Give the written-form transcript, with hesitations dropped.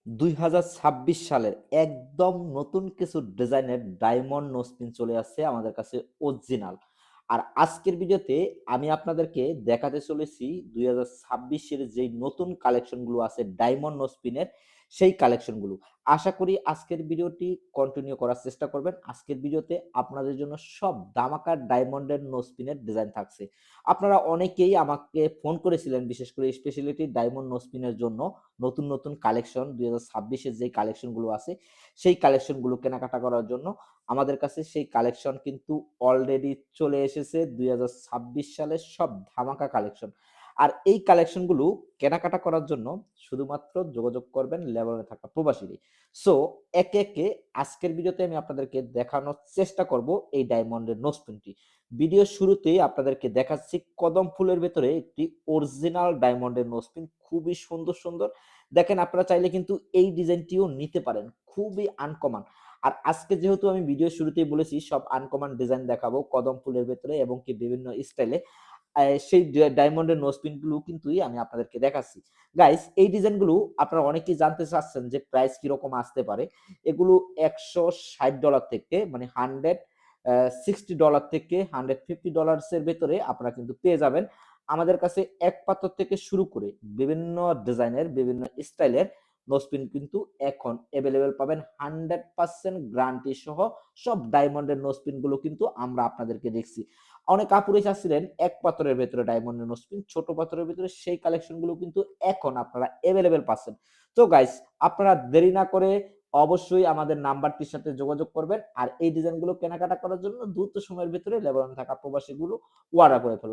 2026 সালের একদম নতুন কিছু ডিজাইনের ডায়মন্ড নোসপিন চলে আসছে আমাদের কাছে অরিজিনাল। আর আজকের ভিডিওতে আমি আপনাদেরকে দেখাতে চলেছি 2026 এর যেই নতুন কালেকশনগুলো আছে ডায়মন্ড নোসপিনের সেই কালেকশনগুলো। আশা করি আজকের ভিডিওটি কন্টিনিউ করার চেষ্টা করবেন। আজকের ভিডিওতে আপনাদের জন্য সব দামাকা ডায়মন্ডের নোসপিনের ডিজাইন থাকছে। আপনারা অনেকেই আমাকে ফোন করেছিলেন বিশেষ করে স্পেশালিটি ডায়মন্ড নোসপিনের জন্য। নতুন, নতুন কালেকশন 2026 এর যে কালেকশন গুলো আছে, সেই কালেকশন গুলো কেনাকাটা করার জন্য আমাদের কাছে সেই কালেকশন কিন্তু অলরেডি চলে এসেছে 2026 সালের সব ধামাকা কালেকশন। আর এই কালেকশন গুলো কেনাকাটা করার জন্য শুধুমাত্র যোগাযোগ করবেন লেবাননে থাকা প্রবাসীরাই। সো একে, একে আজকের ভিডিওতে আমি আপনাদেরকে দেখানোর চেষ্টা করব এই ডায়মন্ডের নোসপিনটি। ভিডিওর শুরুতেই আপনাদেরকে দেখাচ্ছি কদম ফুলের ভেতরে একটি অরিজিনাল ডায়মন্ডের নোসপিন, খুবই সুন্দর, সুন্দর। দেখেন আপনারা চাইলে কিন্তু এই ডিজাইনটিও নিতে পারেন। খুবই আনকমন। আর আজকে যেহেতু আমি ভিডিওর শুরুতেই বলেছি সব আনকমন ডিজাইন দেখাবো কদম ফুলের ভেতরে এবং কি বিভিন্ন স্টাইলে। সেই ডায়মন্ডের নোজপিন গুলো কিন্তুই আমি আপনাদেরকে দেখাচ্ছি। গাইস এই ডিজাইন গুলো আপনারা অনেকেই জানতে চাচ্ছেন যে প্রাইস কিরকম আসতে পারে। এগুলো $160 থেকে মানে 160 ডলার থেকে $150 এর ভেতরে আপনারা কিন্তু পেয়ে যাবেন। আমাদের কাছে এক পাথর থেকে শুরু করে বিভিন্ন ডিজাইনের বিভিন্ন স্টাইলের নোজপিন কিন্তু এখন এভেলেবেল পাবেন। 100% গ্যারান্টি সহ সব ডায়মন্ডের নোজপিন গুলো কিন্তু আমরা আপনাদেরকে দেখছি। অনেক আপুরাই চাচ্ছিলেন এক পাথরের ভেতরে ডায়মন্ডের নোজপিন, ছোট পাথরের ভেতরে সেই কালেকশন গুলো কিন্তু এখন আপনারা এভেলেবেল পাচ্ছেন। তো গাইস আপনারা দেরি না করে অবশ্যই আমাদের নাম্বারটির সাথে যোগাযোগ করবেন। আর এই ডিজাইন গুলো কেনাকাটা করার জন্য দ্রুত সময়ের ভেতরে লেবাননে থাকা প্রবাসীগুলো অর্ডার করে ফেলুন।